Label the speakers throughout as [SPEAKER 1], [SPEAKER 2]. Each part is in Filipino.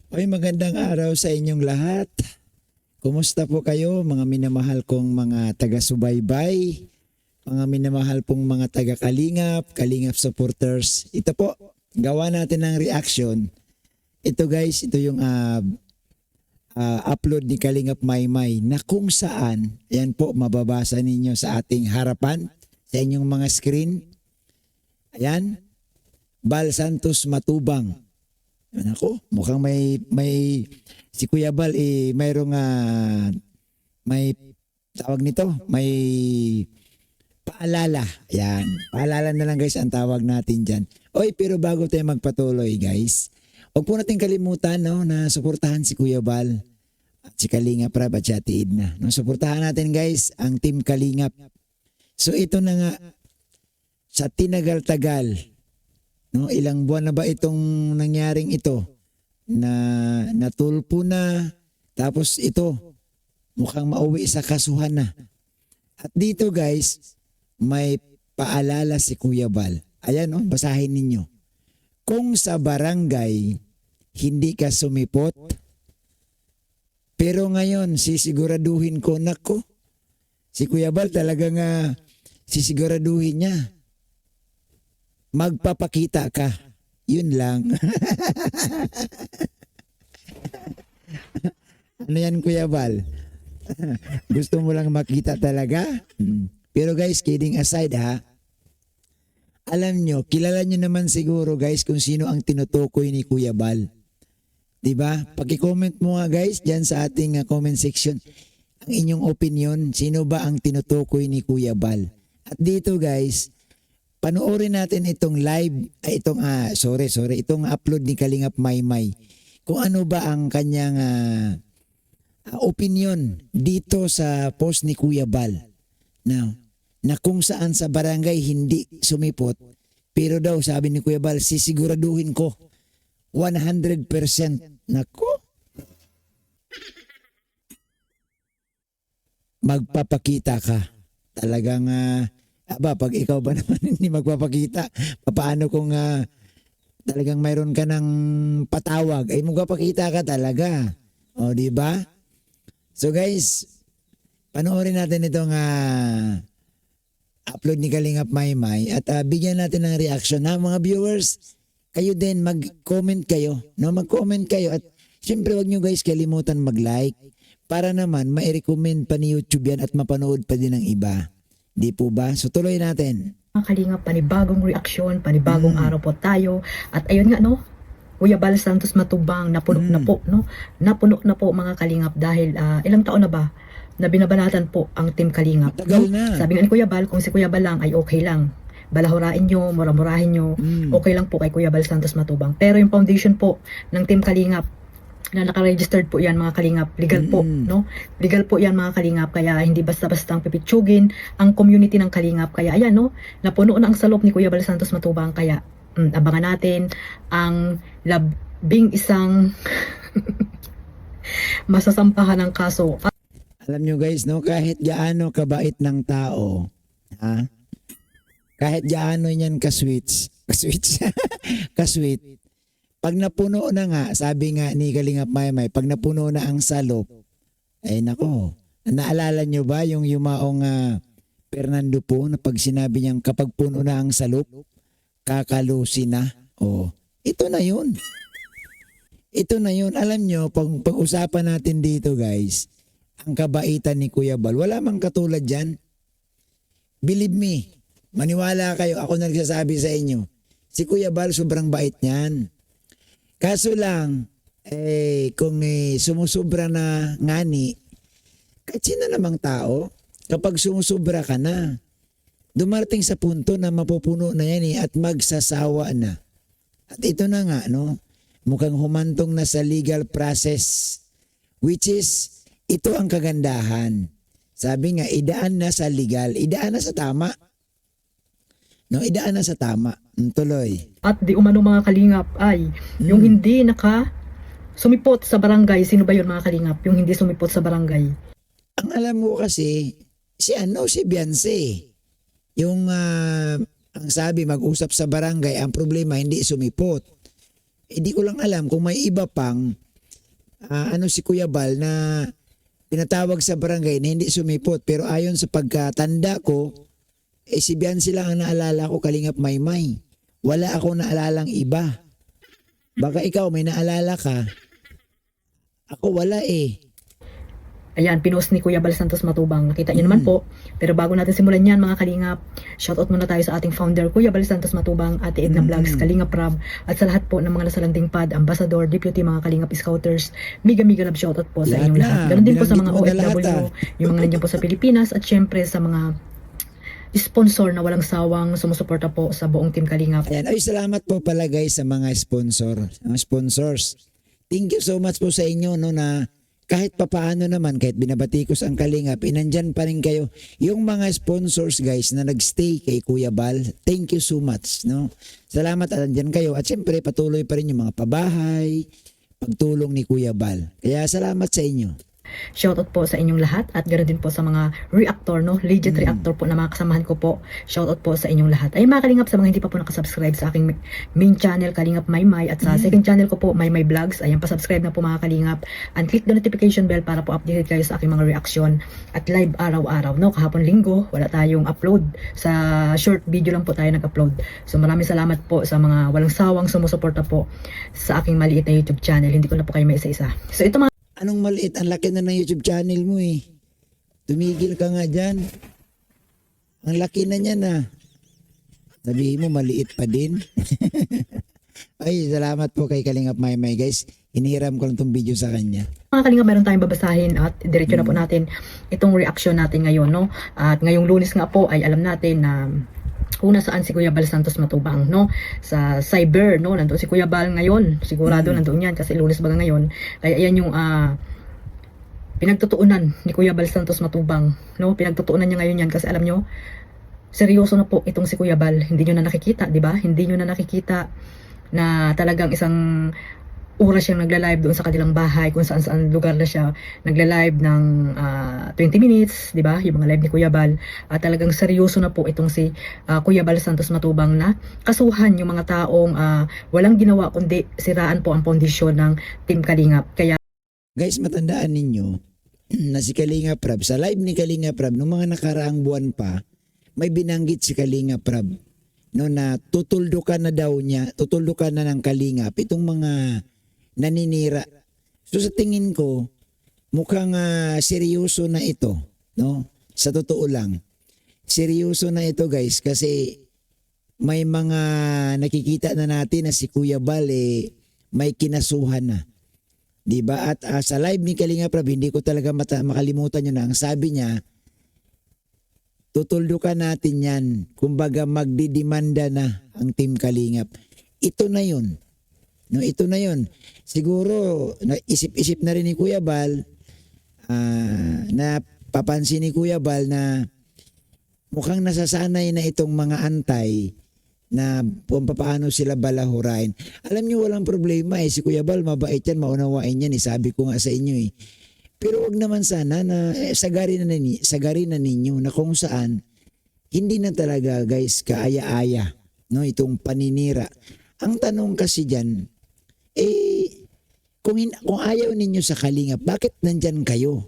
[SPEAKER 1] Ay, magandang araw sa inyong lahat. Kumusta po kayo mga minamahal kong mga taga-subaybay, mga minamahal pong mga taga-kalingap, kalingap supporters. Ito po, gawa natin ng reaction. Ito guys, ito yung upload ni Kalingap Maymay na kung saan, yan po, mababasa ninyo sa ating harapan, sa inyong mga screen. Ayan, Bal Santos Matubang. Ako, mukhang may si Kuya Bal mayroong may tawag nito, may paalala. Yan, paalala na lang guys ang tawag natin diyan. Oy, pero bago tayo magpatuloy guys, huwag po natin kalimutan no na suportahan si Kuya Bal at si Kalingap Rab at si Ate Edna. No, suportahan natin guys ang Team Kalingap. So ito na nga sa tinagal-tagal. No, ilang buwan na ba itong nangyaring ito na natulpo na tapos ito mukhang mauwi sa kasuhan na. At dito guys, may paalala si Kuya Bal. Ayan no, basahin ninyo. Kung sa barangay hindi ka sumipot, pero ngayon sisiguraduhin ko, nako, si Kuya Bal talagang sisiguraduhin niya. Magpapakita ka. Yun lang. Ano yan Kuya Bal? Gusto mo lang makita talaga? Pero guys, kidding aside ha, alam nyo, kilala nyo naman siguro guys kung sino ang tinutukoy ni Kuya Bal. Diba? Paki-comment mo nga guys dyan sa ating comment section ang inyong opinion. Sino ba ang tinutukoy ni Kuya Bal? At dito guys, panoorin natin itong live, itong upload ni Kalingap Maymay. Kung ano ba ang kanyang opinion dito sa post ni Kuya Bal. Na kung saan sa barangay hindi sumipot, pero daw sabi ni Kuya Bal, sisiguraduhin ko 100%. Nako, magpapakita ka. Talagang pag ikaw ba naman hindi magpapakita, paano kung talagang mayroon ka ng patawag, ay magpapakita ka talaga. O, di ba? So guys, panoorin natin itong upload ni Kalingap Maymay at bigyan natin ng reaction na mga viewers. Kayo din, mag-comment kayo. No? Mag-comment kayo at syempre wag nyo guys kalimutan mag-like para naman ma-recommend pa ni YouTube yan at mapanood pa din ng iba. Di po ba? So tuloy natin.
[SPEAKER 2] Mga Kalingap, panibagong reaksyon, panibagong araw po tayo. At ayun nga no, Kuya Bal Santos Matubang, napuno na po, no? Napuno na po mga Kalingap dahil ilang taon na ba na binabanatan po ang Team Kalingap.
[SPEAKER 1] Tagal
[SPEAKER 2] No?
[SPEAKER 1] na.
[SPEAKER 2] Sabi nga ni Kuya Bal, kung si Kuya Bal lang ay okay lang. Balahurain nyo, mura-murahin nyo, okay lang po kay Kuya Bal Santos Matubang. Pero yung foundation po ng Team Kalingap, na naka-registered po yan mga Kalingap, legal po, no? Legal po yan mga Kalingap, kaya hindi basta-basta ang pipitsugin ang community ng Kalingap. Kaya ayan, no? Napuno na ang salop ni Kuya Bal Santos Matubang, kaya abangan natin ang labing isang masasampahan ng kaso.
[SPEAKER 1] Alam nyo guys, no, kahit gaano kabait ng tao, kahit gaano yan kasweet, kasweet, pag napuno na nga, sabi nga ni Kalingap Maymay, pag napuno na ang salop, ay nako, naalala nyo ba yung yumaong Fernando po na pag sinabi niyang kapag puno na ang salop, kakalusin na. Oh, ito na yun. Ito na yun. Alam nyo, pag-usapan natin dito guys, ang kabaitan ni Kuya Bal, wala mang katulad dyan. Believe me, maniwala kayo, ako nagsasabi sa inyo, si Kuya Bal sobrang bait niyan. Kaso lang, kung sumusubra na ngani, kahit sino namang tao, kapag sumusubra ka na, dumarating sa punto na mapupuno na yan at magsasawa na. At ito na nga, no, mukhang humantong na sa legal process, which is, ito ang kagandahan. Sabi nga, idaan na sa legal, idaan na sa tama. No, idaan na sa tama. Tuloy.
[SPEAKER 2] At di umano mga Kalingap ay yung hindi sumipot sa barangay. Sino ba yun mga Kalingap? Yung hindi sumipot sa barangay.
[SPEAKER 1] Ang alam mo kasi, si Beyonce. Yung ang sabi mag-usap sa barangay, ang problema hindi sumipot. Di ko lang alam kung may iba pang ano si Kuya Bal na tinatawag sa barangay na hindi sumipot. Pero ayon sa pagkatanda ko, si Biancy lang ang naalala ko, Kalingap Maymay. Wala ako naalalang iba. Baka ikaw may naalala ka. Ako wala eh.
[SPEAKER 2] Ayan, pinost ni Kuya Bal Santos Matubang. Nakita niyo naman po. Pero bago natin simulan yan, mga kalingap, shoutout muna tayo sa ating founder, Kuya Bal Santos Matubang, Ate Edna Vlogs, Kalingap Rab, at sa lahat po ng mga nasalanding pad, ambassador, deputy, mga kalingap scouters, mega love shoutout po sa
[SPEAKER 1] Lahat
[SPEAKER 2] inyong
[SPEAKER 1] na.
[SPEAKER 2] lahat. Ganon din po sa mga
[SPEAKER 1] Binanggit mo na lahat,
[SPEAKER 2] OFW, yung mga nandiyan po sa Pilipinas, at syempre sa mga sponsor na walang sawang sumusuporta po sa buong Team Kalingap.
[SPEAKER 1] Ayan. Ay, salamat po pala guys sa mga sponsors. Thank you so much po sa inyo no na kahit papaano naman, kahit binabatikos ang Kalingap, inandyan pa rin kayo. Yung mga sponsors guys na nagstay kay Kuya Bal, thank you so much. No? Salamat at andyan kayo. At syempre patuloy pa rin yung mga pabahay, pagtulong ni Kuya Bal. Kaya salamat sa inyo.
[SPEAKER 2] Shoutout po sa inyong lahat at ganoon din po sa mga reactor, no? Legit reactor po na mga kasamahan ko po. Shoutout po sa inyong lahat. Ay mga kalingap, sa mga hindi pa po nakasubscribe sa aking main channel, Kalingap Maymay, at sa second channel ko po, Maymay Vlogs. Ayan, pasubscribe na po mga kalingap. And click the notification bell para po updated kayo sa aking mga reaction at live araw-araw, no? Kahapon linggo, wala tayong upload. Sa short video lang po tayo nag-upload. So maraming salamat po sa mga walang sawang sumusuporta po sa aking maliit na YouTube channel. Hindi ko na po kayo may isa-isa. So ito mga
[SPEAKER 1] Anong maliit? Ang laki na ng YouTube channel mo eh. Tumigil ka nga dyan. Ang laki na niya na. Sabihin mo maliit pa din. Ay, salamat po kay Kalingap Maymay guys. Hinihiram ko lang tong video sa kanya.
[SPEAKER 2] mga kalingap, meron tayong babasahin at diretso na po natin itong reaction natin ngayon, no? At ngayong Lunes nga po ay alam natin na kung nasaan si Kuya Bal Santos Matubang, no? Sa cyber, no? Nandoon si Kuya Bal ngayon. Sigurado nandoon yan kasi Lunes baga ngayon. Kaya yan yung pinagtutuunan ni Kuya Bal Santos Matubang, no? Pinagtutuunan niya ngayon yan kasi alam nyo, seryoso na po itong si Kuya Bal. Hindi nyo na nakikita, di ba? Hindi nyo na nakikita na talagang isang oras siyang nagla-live doon sa kanilang bahay, kung saan-saan lugar na siya nagla-live ng 20 minutes, di ba? Yung mga live ni Kuya Bal. Talagang seryoso na po itong si Kuya Bal Santos Matubang na kasuhan yung mga taong walang ginawa kundi siraan po ang pondisyon ng Team Kalingap. Kaya
[SPEAKER 1] Guys, matandaan ninyo na si Kalingap Rab, sa live ni Kalingap Rab, noong mga nakaraang buwan pa, may binanggit si Kalingap Rab no, na tutuldukan na daw niya, tutuldukan na ng Kalingap itong mga naninira. So sa tingin ko, mukhang seryoso na ito, no? Sa totoo lang. Seryoso na ito guys kasi may mga nakikita na natin na si Kuya Bal may kinasuhan na. 'Di ba? At sa live ni Kalingap Rab, hindi ko talaga makalimutan yun na ang sabi niya, tutuldukan natin yan. Kumbaga magdidemanda na ang Team Kalingap. Ito na yun. No, ito na yun. Siguro, isip-isip na rin ni Kuya Bal, na papansin ni Kuya Bal na mukhang nasasanay na itong mga antay na kung paano sila balahurain. Alam niyo walang problema si Kuya Bal, mabait yan, maunawain yan sabi ko nga sa inyo Pero wag naman sana na sagarin na ninyo na kung saan hindi na talaga guys kaaya-aya, no, itong paninira. Ang tanong kasi diyan, kung ayaw ninyo sa Kalingap, bakit nandyan kayo?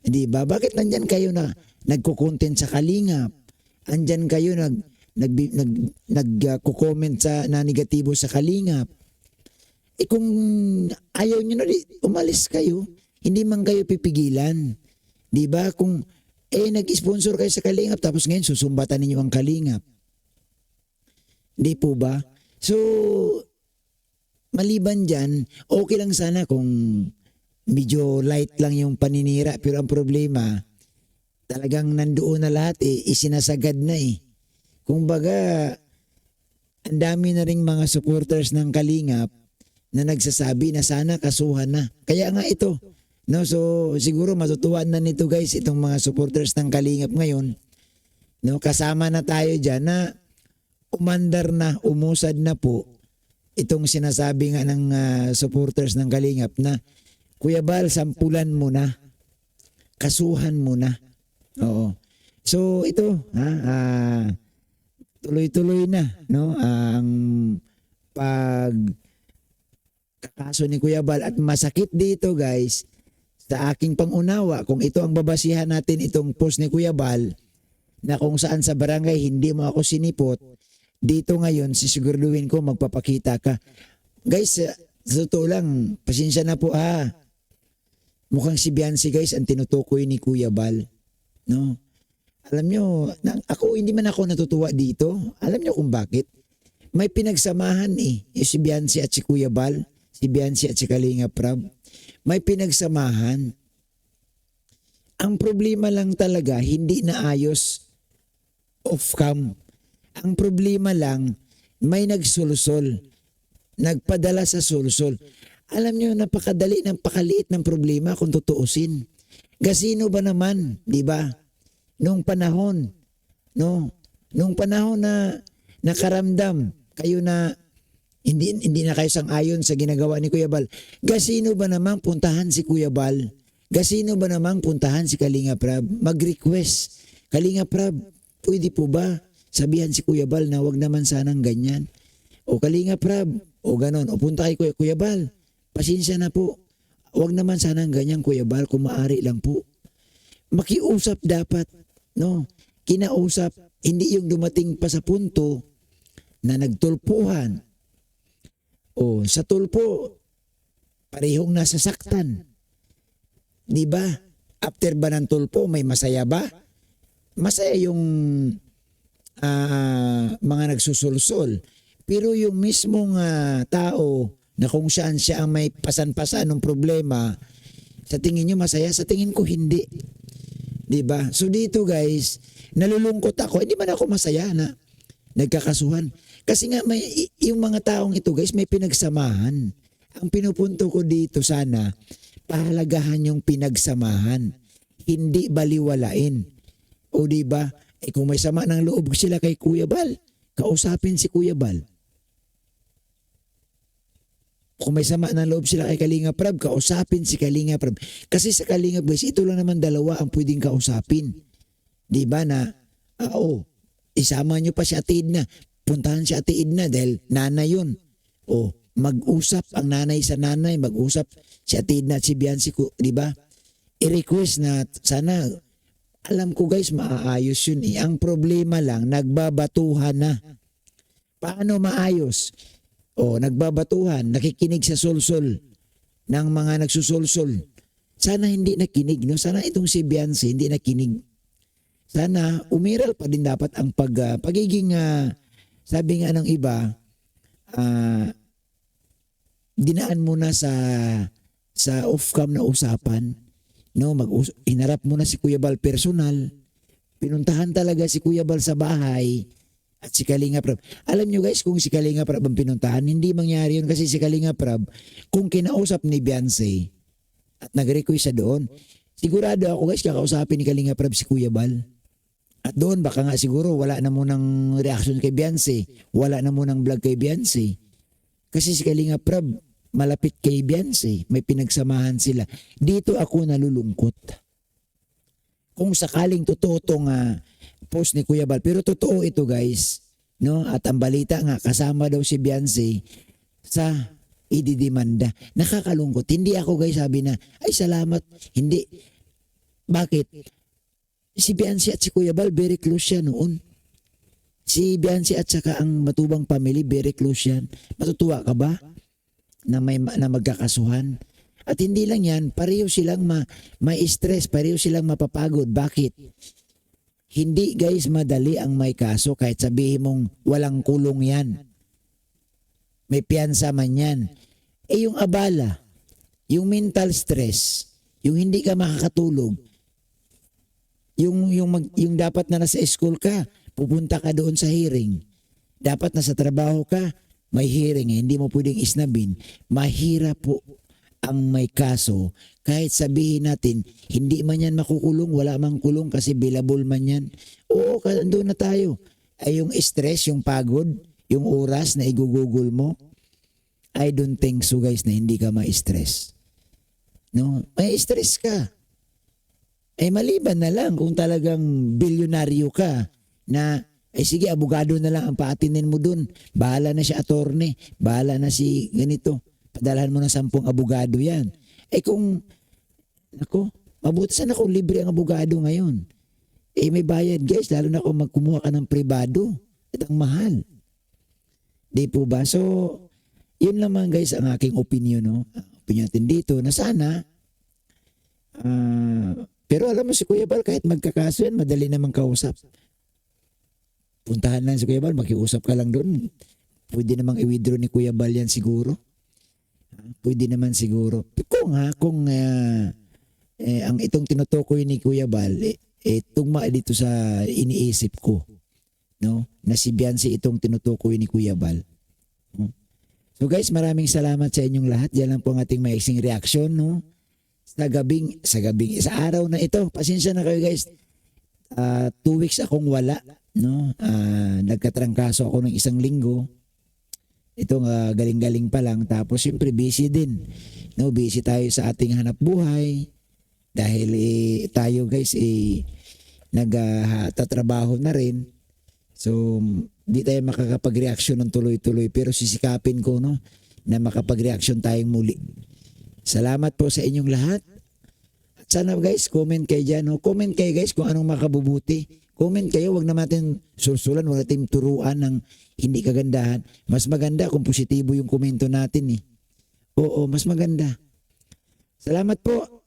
[SPEAKER 1] Di ba? Bakit nandyan kayo na nagko-content sa Kalingap? Andyan kayo nagko-comment na negatibo sa Kalingap. Kung ayaw nyo na, umalis kayo. Hindi man kayo pipigilan. Di ba? Kung nag-sponsor kayo sa Kalingap tapos ngayon susumbatan ninyo ang Kalingap. Di po ba? So, maliban dyan, okay lang sana kung medyo light lang yung paninira. Pero ang problema, talagang nandoon na lahat isinasagad na Kung baga, ang dami na ring mga supporters ng Kalingap na nagsasabi na sana kasuhan na. Kaya nga ito, no? So siguro matutuwa na nito guys, itong mga supporters ng Kalingap ngayon. No? Kasama na tayo dyan na umandar na, umusad na po itong sinasabi nga ng supporters ng Kalingap na Kuya Bal, sampulan mo na, kasuhan mo na. Oo. So ito, tuloy-tuloy na, no? Ang kakaso ni Kuya Bal. At masakit dito guys, sa aking pangunawa, kung ito ang babasihan natin itong post ni Kuya Bal, na kung saan sa barangay hindi mo ako sinipot, dito ngayon sisiguraduhin ko magpapakita ka. Guys, sa totoo lang, pasensya na po ha. Mukhang si Biancy guys ang tinutukoy ni Kuya Bal. No? Alam nyo, hindi man ako natutuwa dito. Alam nyo kung bakit? May pinagsamahan yung si Biancy at si Kuya Bal, si Biancy at si Kalinga Prab. May pinagsamahan. Ang problema lang talaga, hindi na ayos off-cam. Ang problema lang, may nagsulusol. Nagpadala sa sulusol. Alam nyo, napakaliit ng problema kung tutuusin. Gasino ba naman, di ba? Nung panahon na nakaramdam kayo na hindi na kayo sang-ayon sa ginagawa ni Kuya Bal. Gasino ba namang puntahan si Kuya Bal? Gasino ba namang puntahan si Kalinga Prab? Mag-request. Kalinga Prab, pwede po ba sabihan si Kuya Bal na wag naman sanang ganyan? O Kalinga Prab, o ganon. O punta kay Kuya Bal. Pasensya na po. Wag naman sanang ganyan Kuya Bal, kung maaari lang po. Makiusap dapat. No? Kinausap. Hindi yung dumating pa sa punto na nagtulpuhan. O sa tulpo, parehong nasasaktan. Di ba? After ba ng tulpo, may masaya ba? Masaya yung mga nagsusulsol. Pero yung mismong tao na kung saan siya ang may pasan-pasan ng problema, sa tingin nyo masaya? Sa tingin ko hindi. Di ba? So dito guys, nalulungkot ako. Hindi man ako masaya na nagkakasuhan. Kasi nga yung mga taong ito guys, may pinagsamahan. Ang pinupunto ko dito sana, pahalagahan yung pinagsamahan. Hindi baliwalain. O di ba? Kung may sama ng loob sila kay Kuya Bal, kausapin si Kuya Bal. Kung may sama ng loob sila kay Kalinga Prab, kausapin si Kalinga Prab. Kasi sa Kalinga guys, ito lang naman dalawa ang pwedeng kausapin. Di ba na, isama nyo pa si Ate Edna. Puntahan si Ate Edna dahil nanay yun. O, mag-usap ang nanay sa nanay, mag-usap si Ate Edna at si Biancy ko, di ba? I-request na sana, alam ko guys, maaayos yun eh. Ang problema lang, nagbabatuhan na. Paano maayos? O, nagbabatuhan, nakikinig sa sulsol ng mga nagsusulsol. Sana hindi nakinig, no? Sana itong si Biancy hindi nakinig. Sana umiral pa din dapat ang pagiging, sabi nga ng iba, dinaan muna sa off-cam na usapan. No, hinarap mo na si Kuya Bal personal. Pinuntahan talaga si Kuya Bal sa bahay at si Kalinga Prab. Alam nyo guys, kung si Kalinga Prab ang pinuntahan, hindi mangyari yun kasi si Kalinga Prab, kung kinausap ni Biancy at nag-request siya doon, sigurado ako guys, kakausapin ni Kalinga Prab si Kuya Bal. At doon baka nga siguro wala na munang reaction kay Biancy, wala na munang vlog kay Biancy. Kasi si Kalinga Prab, malapit kay Biancy, may pinagsamahan sila. Dito ako nalulungkot. Kung sakaling totoo tong post ni Kuya Bal, pero totoo ito guys, no? At ang balita nga, kasama daw si Biancy sa ididimanda. Nakakalungkot. Hindi ako guys sabi na, ay salamat. Hindi. Bakit? Si Biancy at si Kuya Bal, very close siya noon. Si Biancy at saka ang Matubang family, very close yan. Matutuwa ka ba na magkakasuhan? At hindi lang yan, pareho silang may stress, pareho silang mapapagod. Bakit? Hindi guys madali ang may kaso kahit sabihin mong walang kulong yan. May piyansa man yan. Yung abala, yung mental stress, yung hindi ka makakatulog, yung dapat na nasa school ka, pupunta ka doon sa hearing. Dapat nasa trabaho ka, may hearing, hindi mo pwedeng isnabin. Mahirap po ang may kaso. Kahit sabihin natin, hindi man yan makukulong, wala mang kulong kasi billable man yan. Oo, doon na tayo. Ay yung stress, yung pagod, yung oras na igugugol mo, I don't think so guys na hindi ka ma-stress. No? May stress ka. Maliban na lang kung talagang bilyonaryo ka na sige, abogado na lang ang paatinin mo dun. Bahala na si attorney. Bahala na si ganito. Padalahan mo ng 10 abogado yan. Eh kung, ako, mabuti sana kung libre ang abogado ngayon. Eh may bayad guys, lalo na kung magkumuha ka ng pribado. At ang mahal. Di po ba? So, yun naman guys ang aking opinion, no? Opinion natin dito na sana, pero alam mo si Kuya Bal, kahit magkakaso yan, madali namang kausap. Puntahan lang si Kuya Bal, makiusap ka lang doon. Pwede namang i-withdraw ni Kuya Bal yan siguro. Pwede naman siguro. Kung ang itong tinutukoy ni Kuya Bal, tugma dito sa iniisip ko. No? Na si Biancy itong tinutukoy ni Kuya Bal. So guys, maraming salamat sa inyong lahat. Yan lang po ang ating maiksing reaksyon, no? Sa araw na ito. Pasensya na kayo guys. 2 weeks akong wala, no? Nagkatrangkaso ako ng 1 linggo. Itong galing-galing pa lang. Tapos siyempre busy din. No, busy tayo sa ating hanap buhay. Dahil tayo guys nagtatrabaho na rin. So, di tayo makakapag-reaction ng tuloy-tuloy. Pero sisikapin ko, no, na makapag-reaction tayong muli. Salamat po sa inyong lahat. At sana guys, comment kayo dyan. No? Comment kayo guys kung anong makabubuti. Comment kayo, wag na natin sursulan, wag natin turuan ng hindi kagandahan. Mas maganda kung positibo yung komento natin eh. Oo, mas maganda. Salamat po.